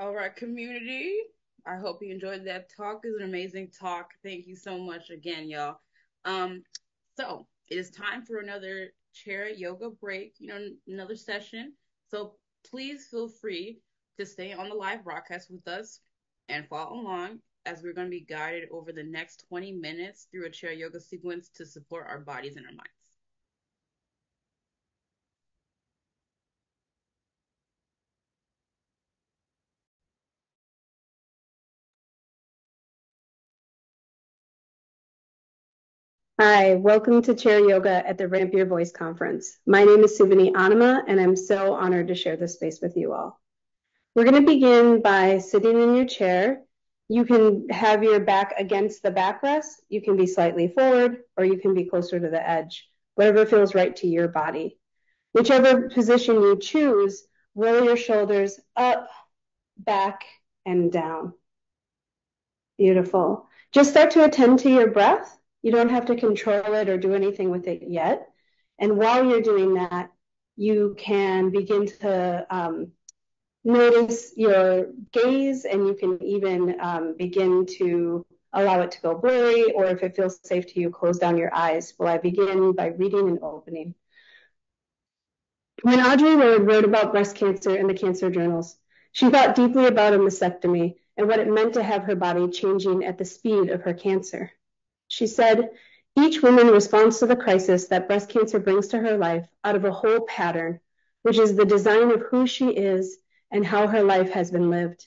All right, community. I hope you enjoyed that talk. It was an amazing talk. Thank you so much again, y'all. Um, so it is time for another chair yoga break, another session. So please feel free to stay on the live broadcast with us and follow along as we're going to be guided over the next 20 minutes through a chair yoga sequence to support our bodies and our minds. Hi, welcome to Chair Yoga at the Ramp Your Voice Conference. My name is Subini Anamma, and I'm so honored to share this space with you all. We're going to begin by sitting in your chair. You can have your back against the backrest, you can be slightly forward, or you can be closer to the edge, whatever feels right to your body. Whichever position you choose, roll your shoulders up, back, and down. Beautiful. Just start to attend to your breath. You don't have to control it or do anything with it yet. And while you're doing that, you can begin to notice your gaze, and you can even begin to allow it to go blurry, or if it feels safe to you, close down your eyes. Well, I begin by reading and opening. When Audre Lorde wrote about breast cancer in the cancer journals, she thought deeply about a mastectomy and what it meant to have her body changing at the speed of her cancer. She said, each woman responds to the crisis that breast cancer brings to her life out of a whole pattern, which is the design of who she is and how her life has been lived.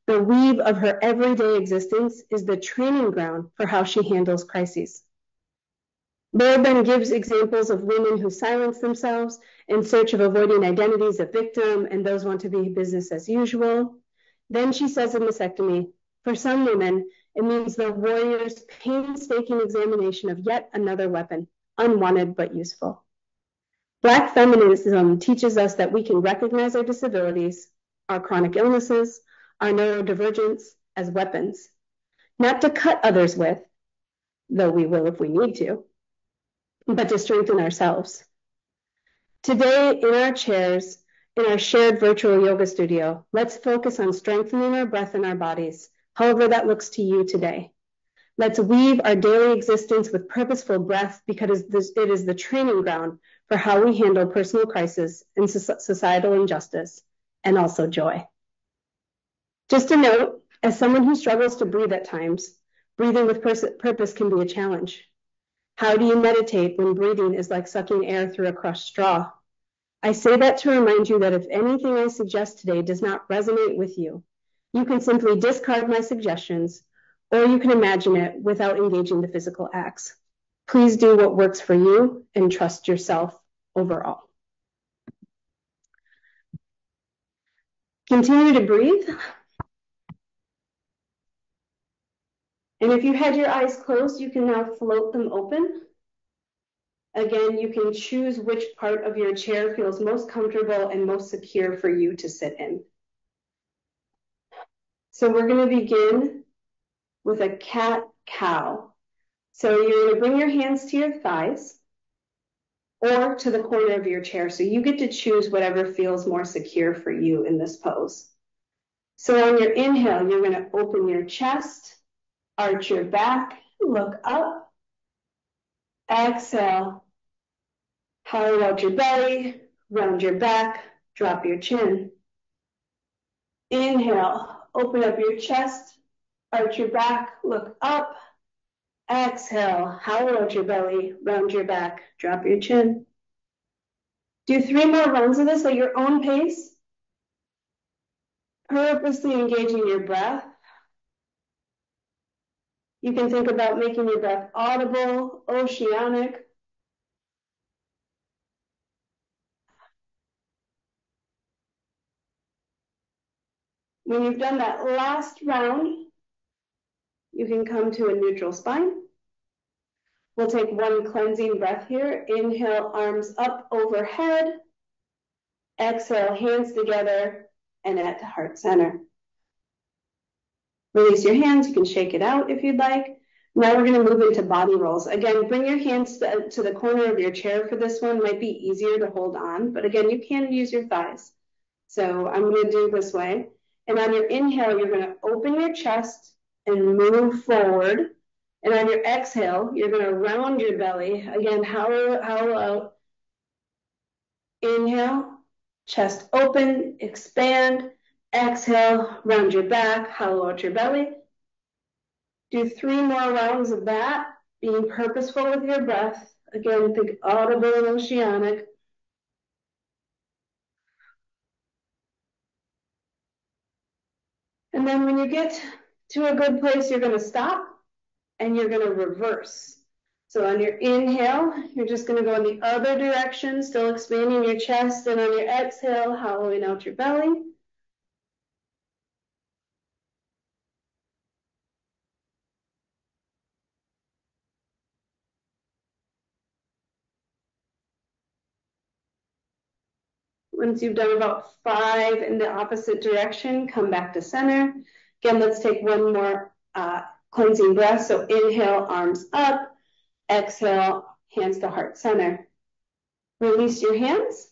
The weave of her everyday existence is the training ground for how she handles crises. Lorde then gives examples of women who silence themselves in search of avoiding identities of victim and those want to be business as usual. Then she says in mastectomy, for some women, it means the warrior's painstaking examination of yet another weapon, unwanted but useful. Black feminism teaches us that we can recognize our disabilities, our chronic illnesses, our neurodivergence as weapons, not to cut others with, though we will if we need to, but to strengthen ourselves. Today, in our chairs, in our shared virtual yoga studio, let's focus on strengthening our breath in our bodies, however that looks to you today. Let's weave our daily existence with purposeful breath because it is the training ground for how we handle personal crisis and societal injustice, and also joy. Just a note, as someone who struggles to breathe at times, breathing with purpose can be a challenge. How do you meditate when breathing is like sucking air through a crushed straw? I say that to remind you that if anything I suggest today does not resonate with you, you can simply discard my suggestions, or you can imagine it without engaging the physical acts. Please do what works for you and trust yourself overall. Continue to breathe. And if you had your eyes closed, you can now float them open. Again, you can choose which part of your chair feels most comfortable and most secure for you to sit in. So we're going to begin with a cat-cow. So you're going to bring your hands to your thighs or to the corner of your chair. So you get to choose whatever feels more secure for you in this pose. So on your inhale, you're going to open your chest, arch your back, look up. Exhale, hollow out your belly, round your back, drop your chin. Inhale, open up your chest, arch your back, look up. Exhale, hollow out your belly, round your back, drop your chin. Do 3 more rounds of this at your own pace. Purposely engaging your breath. You can think about making your breath audible, oceanic. When you've done that last round, you can come to a neutral spine. We'll take 1 cleansing breath here. Inhale, arms up overhead. Exhale, hands together and at heart center. Release your hands. You can shake it out if you'd like. Now we're going to move into body rolls. Again, bring your hands to the corner of your chair for this one. Might be easier to hold on, but again, you can use your thighs. So I'm going to do this way. And on your inhale, you're going to open your chest and move forward. And on your exhale, you're going to round your belly. Again, hollow out. Inhale, chest open, expand. Exhale, round your back, hollow out your belly. Do 3 more rounds of that, being purposeful with your breath. Again, think audible and oceanic. And then when you get to a good place, you're going to stop and you're going to reverse. So on your inhale, you're just going to go in the other direction, still expanding your chest. And on your exhale, hollowing out your belly. Once you've done about 5 in the opposite direction, come back to center. Again, let's take one more cleansing breath. So inhale, arms up. Exhale, hands to heart center. Release your hands.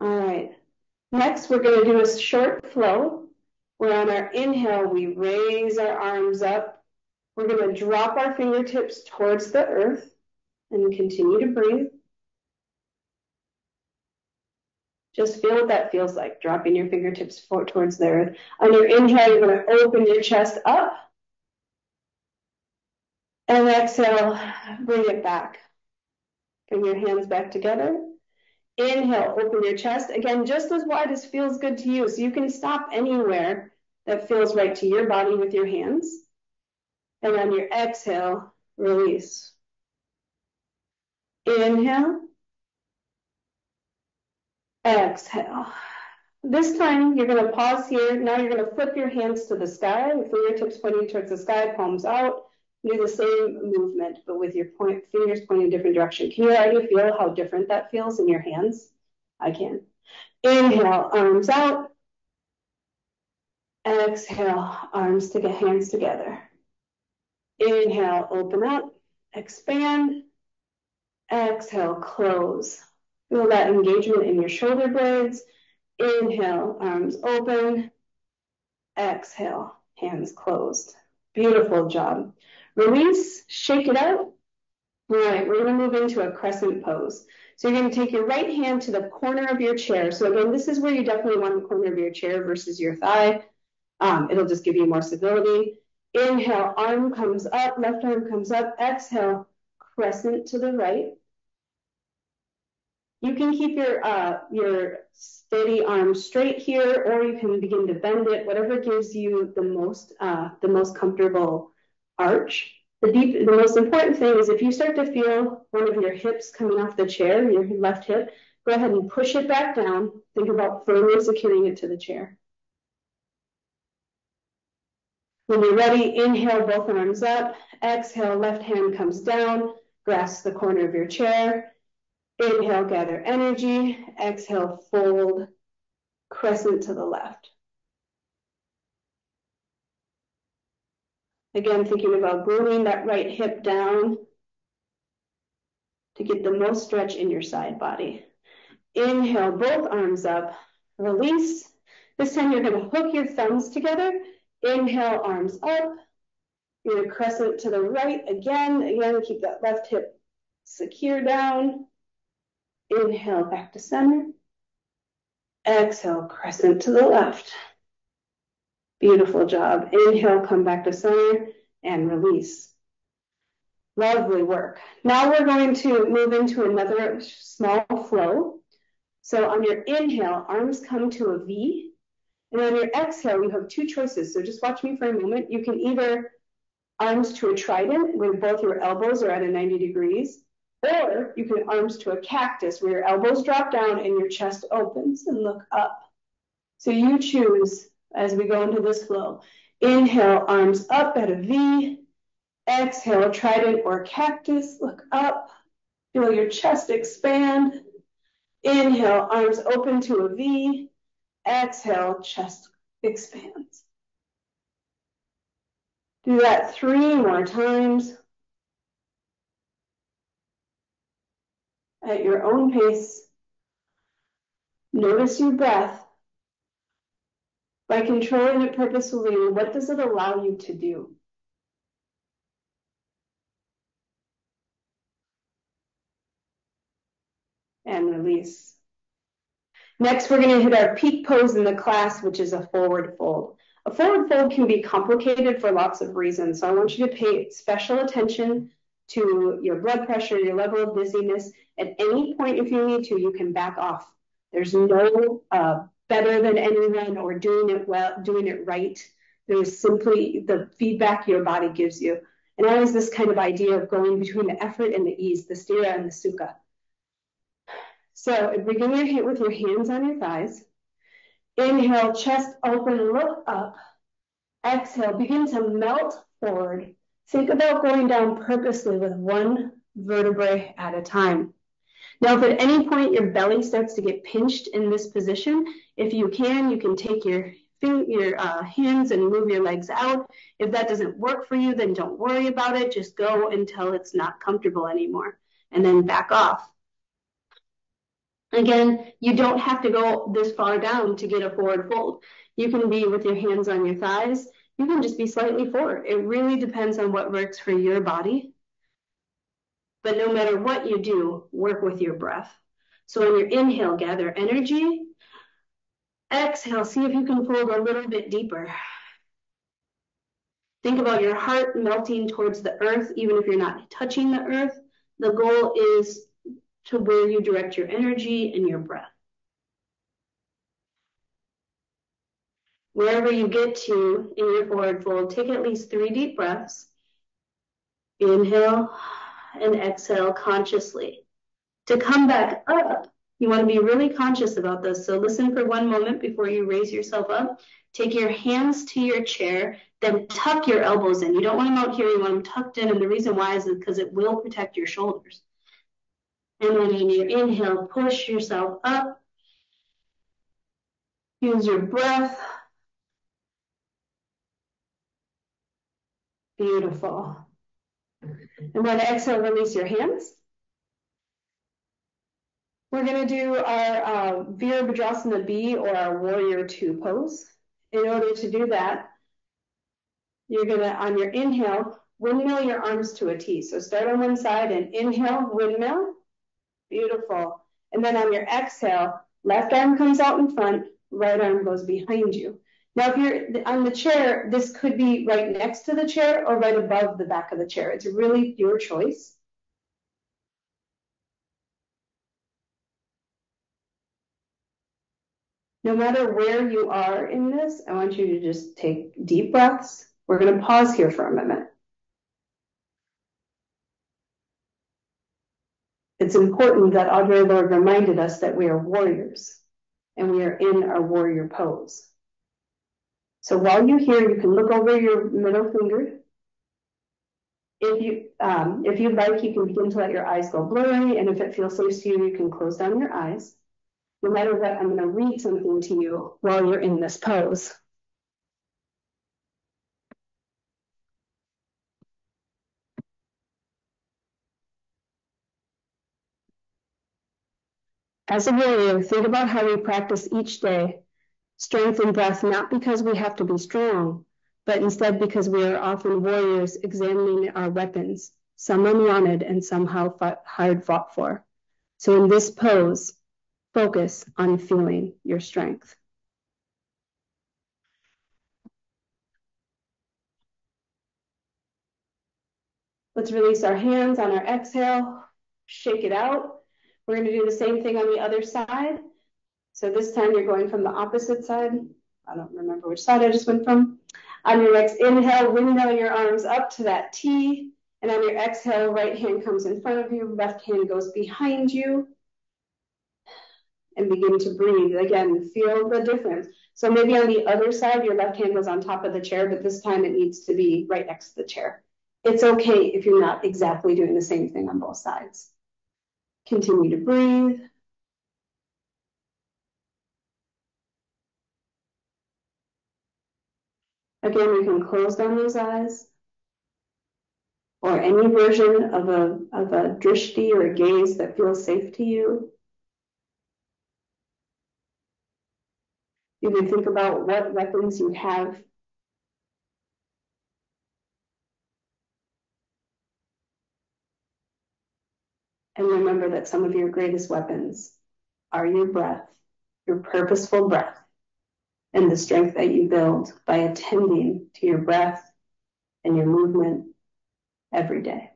All right. Next, we're going to do a short flow, where on our inhale, we raise our arms up. We're going to drop our fingertips towards the earth and continue to breathe. Just feel what that feels like, dropping your fingertips towards the earth. On your inhale, you're going to open your chest up. And exhale, bring it back. Bring your hands back together. Inhale, open your chest. Again, just as wide as feels good to you. So you can stop anywhere that feels right to your body with your hands. And on your exhale, release. Inhale. Exhale. This time, you're going to pause here. Now you're going to flip your hands to the sky, with fingertips pointing towards the sky, palms out. Do the same movement, but with your fingers pointing in a different direction. Can you already feel how different that feels in your hands? I can. Inhale, arms out. Exhale, hands together. Inhale, open up, expand. Exhale, close. Feel that engagement in your shoulder blades. Inhale, arms open. Exhale, hands closed. Beautiful job. Release, shake it out. All right, we're going to move into a crescent pose. So you're going to take your right hand to the corner of your chair. So again, this is where you definitely want the corner of your chair versus your thigh. It'll just give you more stability. Inhale, arm comes up, left arm comes up. Exhale, crescent to the right. You can keep your steady arm straight here, or you can begin to bend it, whatever gives you the most comfortable arch. The most important thing is if you start to feel one of your hips coming off the chair, your left hip, go ahead and push it back down. Think about firmly securing it to the chair. When you're ready, inhale, both arms up. Exhale, left hand comes down. Grasp the corner of your chair. Inhale, gather energy. Exhale, fold, crescent to the left. Again, thinking about gluing that right hip down to get the most stretch in your side body. Inhale, both arms up. Release. This time you're going to hook your thumbs together. Inhale, arms up. You're going to crescent to the right again. Again, keep that left hip secure down. Inhale, back to center. Exhale, crescent to the left. Beautiful job. Inhale, come back to center and release. Lovely work. Now we're going to move into another small flow. So on your inhale, arms come to a V. And on your exhale, you have 2 choices. So just watch me for a moment. You can either arms to a trident, where both your elbows are at a 90 degrees, or you can arms to a cactus, where your elbows drop down and your chest opens and look up. So you choose as we go into this flow. Inhale, arms up at a V. Exhale, trident or cactus, look up. Feel your chest expand. Inhale, arms open to a V. Exhale, chest expands. Do that 3 more times at your own pace. Notice your breath. By controlling it purposefully, what does it allow you to do? And release. Next, we're going to hit our peak pose in the class, which is a forward fold. A forward fold can be complicated for lots of reasons. So I want you to pay special attention to your blood pressure, your level of dizziness. At any point, if you need to, you can back off. There's no better than anyone or doing it well, doing it right. There's simply the feedback your body gives you. And that is this kind of idea of going between the effort and the ease, the stira and the sukha. So begin with your hands on your thighs. Inhale, chest open, look up. Exhale, begin to melt forward. Think about going down purposely with one vertebrae at a time. Now, if at any point your belly starts to get pinched in this position, if you can take your hands and move your legs out. If that doesn't work for you, then don't worry about it. Just go until it's not comfortable anymore, and then back off. Again, you don't have to go this far down to get a forward fold. You can be with your hands on your thighs. You can just be slightly forward. It really depends on what works for your body. But no matter what you do, work with your breath. So on your inhale, gather energy. Exhale, see if you can fold a little bit deeper. Think about your heart melting towards the earth, even if you're not touching the earth. The goal is to where you direct your energy and your breath. Wherever you get to in your forward fold, take at least 3 deep breaths. Inhale and exhale consciously. To come back up, you want to be really conscious about this. So listen for one moment before you raise yourself up. Take your hands to your chair, then tuck your elbows in. You don't want them out here, you want them tucked in, and the reason why is because it will protect your shoulders. And then in your inhale, push yourself up. Use your breath. Beautiful. And then exhale, release your hands. We're going to do our Virabhadrasana B, or our Warrior Two pose. In order to do that, you're going to, on your inhale, windmill your arms to a T. So start on one side and inhale, windmill. Beautiful. And then on your exhale, left arm comes out in front, right arm goes behind you. Now, if you're on the chair, this could be right next to the chair or right above the back of the chair. It's really your choice. No matter where you are in this, I want you to just take deep breaths. We're going to pause here for a minute. It's important that Audre Lorde reminded us that we are warriors and we are in our warrior pose. So while you're here, you can look over your middle finger. If you'd like, you can begin to let your eyes go blurry, and if it feels safe to you, you can close down your eyes. No matter what, I'm going to read something to you while you're in this pose. As a warrior, think about how we practice each day. Strength and breath, not because we have to be strong, but instead because we are often warriors examining our weapons, some unwanted and somehow hard fought for. So in this pose, focus on feeling your strength. Let's release our hands on our exhale, shake it out. We're going to do the same thing on the other side. So this time you're going from the opposite side. I don't remember which side I just went from. On your next inhale, windmill your arms up to that T. And on your exhale, right hand comes in front of you, left hand goes behind you. And begin to breathe. Again, feel the difference. So maybe on the other side, your left hand was on top of the chair, but this time it needs to be right next to the chair. It's okay if you're not exactly doing the same thing on both sides. Continue to breathe. Again, you can close down those eyes, or any version of a drishti or a gaze that feels safe to you. You can think about what weapons you have. And remember that some of your greatest weapons are your breath, your purposeful breath, and the strength that you build by attending to your breath and your movement every day.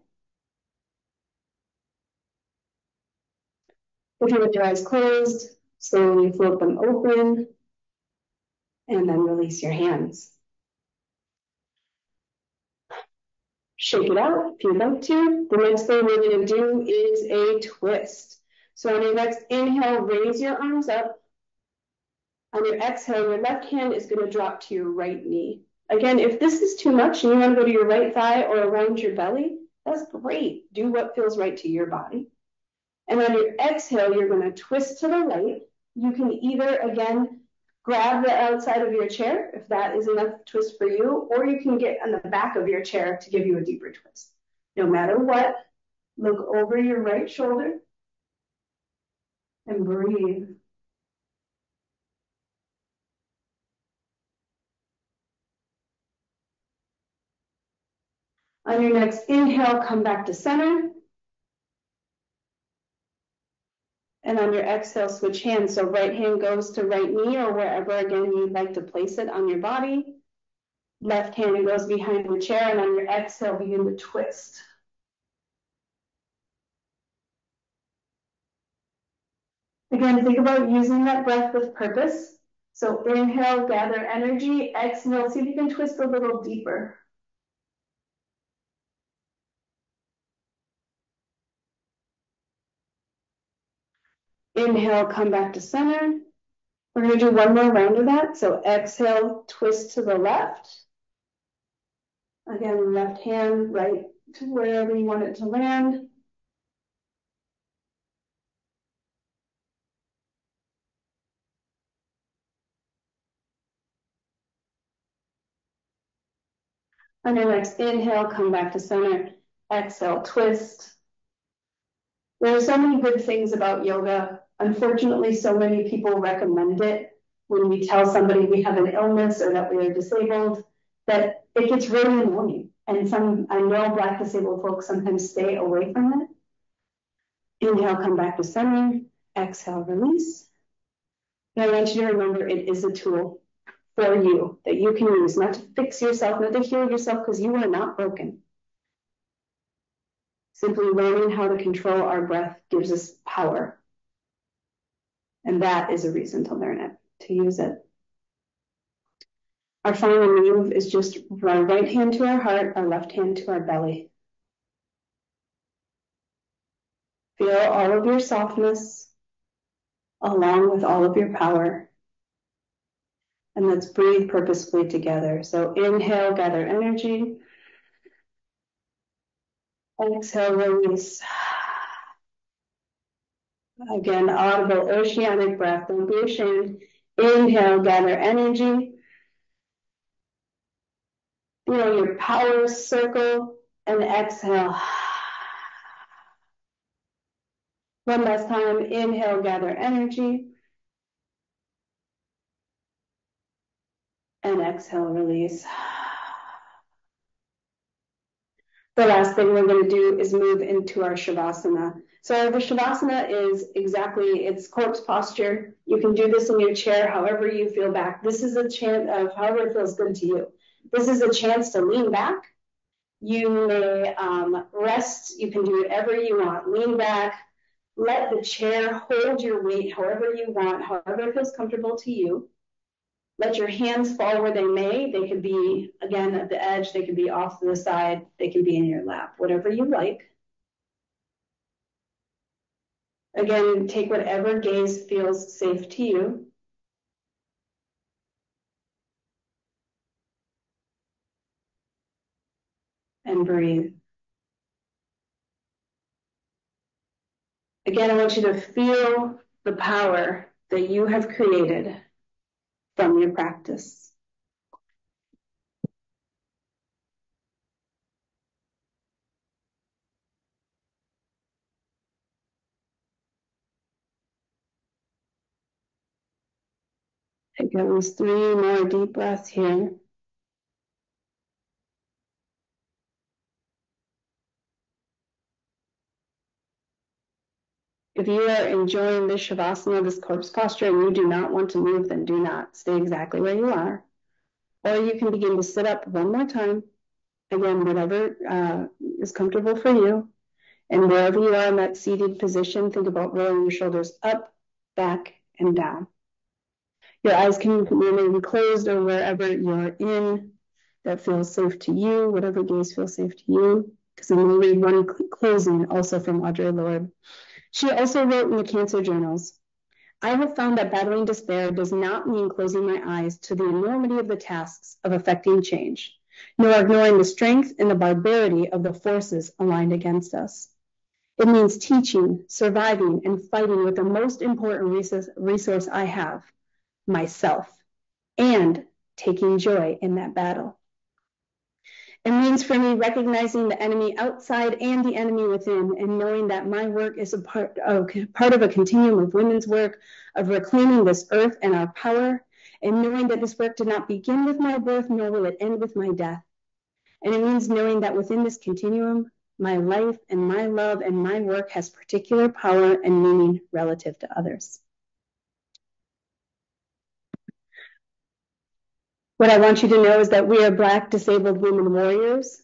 If you have your eyes closed, slowly float them open, and then release your hands. Shake it out if you'd like to. The next thing we're going to do is a twist. So on your next inhale, raise your arms up. On your exhale, your left hand is going to drop to your right knee. Again, if this is too much and you want to go to your right thigh or around your belly, that's great. Do what feels right to your body. And on your exhale, you're going to twist to the right. You can either, again, grab the outside of your chair, if that is enough twist for you, or you can get on the back of your chair to give you a deeper twist. No matter what, look over your right shoulder and breathe. On your next inhale, come back to center. And on your exhale, switch hands. So right hand goes to right knee or wherever, again, you'd like to place it on your body. Left hand goes behind the chair, and on your exhale, begin to twist. Again, think about using that breath with purpose. So inhale, gather energy. Exhale, see if you can twist a little deeper. Inhale, come back to center. We're going to do one more round of that. So exhale, twist to the left. Again, left hand right to wherever you want it to land. On your next inhale, come back to center. Exhale, twist. There are so many good things about yoga. Unfortunately, so many people recommend it when we tell somebody we have an illness or that we are disabled, that it gets really annoying. And I know Black disabled folks sometimes stay away from it. Inhale, come back to center. Exhale, release. And I want you to remember it is a tool for you that you can use, not to fix yourself, not to heal yourself, because you are not broken. Simply learning how to control our breath gives us power. And that is a reason to learn it, to use it. Our final move is just our right hand to our heart, our left hand to our belly. Feel all of your softness along with all of your power. And let's breathe purposefully together. So inhale, gather energy. Exhale, release. Again, audible oceanic breath. Don't be ashamed. Inhale, gather energy. Feel your power circle and exhale. One last time. Inhale, gather energy. And exhale, release. The last thing we're going to do is move into our Shavasana. So the Shavasana is exactly, it's corpse posture. You can do this in your chair, however you feel back. This is a chance of however it feels good to you. This is a chance to lean back. You may rest. You can do whatever you want. Lean back. Let the chair hold your weight however you want, however it feels comfortable to you. Let your hands fall where they may. They could be, again, at the edge. They could be off to the side. They can be in your lap, whatever you like. Again, take whatever gaze feels safe to you. And breathe. Again, I want you to feel the power that you have created from your practice. Take at least 3 more deep breaths here. If you are enjoying this Shavasana, this corpse posture, and you do not want to move, then do not. Stay exactly where you are. Or you can begin to sit up one more time. Again, whatever is comfortable for you. And wherever you are in that seated position, think about rolling your shoulders up, back, and down. Your eyes can remain closed or wherever you're in that feels safe to you, whatever gaze feels safe to you. Because I'm going to read one closing also from Audre Lorde. She also wrote in the Cancer Journals, I have found that battling despair does not mean closing my eyes to the enormity of the tasks of effecting change, nor ignoring the strength and the barbarity of the forces aligned against us. It means teaching, surviving, and fighting with the most important resource I have, myself, and taking joy in that battle. It means for me recognizing the enemy outside and the enemy within, and knowing that my work is a part of a continuum of women's work, of reclaiming this earth and our power, and knowing that this work did not begin with my birth, nor will it end with my death. And it means knowing that within this continuum, my life and my love and my work has particular power and meaning relative to others. What I want you to know is that we are Black disabled women warriors.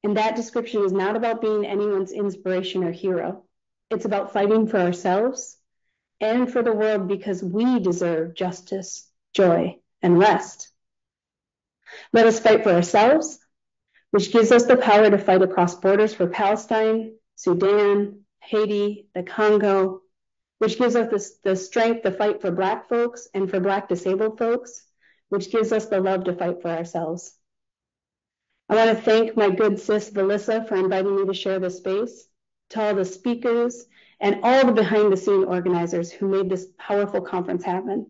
And that description is not about being anyone's inspiration or hero. It's about fighting for ourselves and for the world because we deserve justice, joy, and rest. Let us fight for ourselves, which gives us the power to fight across borders for Palestine, Sudan, Haiti, the Congo, which gives us the strength to fight for Black folks and for Black disabled folks, which gives us the love to fight for ourselves. I want to thank my good sis, Valissa, for inviting me to share this space, to all the speakers, and all the behind-the-scene organizers who made this powerful conference happen.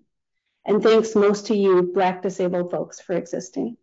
And thanks most to you, Black disabled folks, for existing.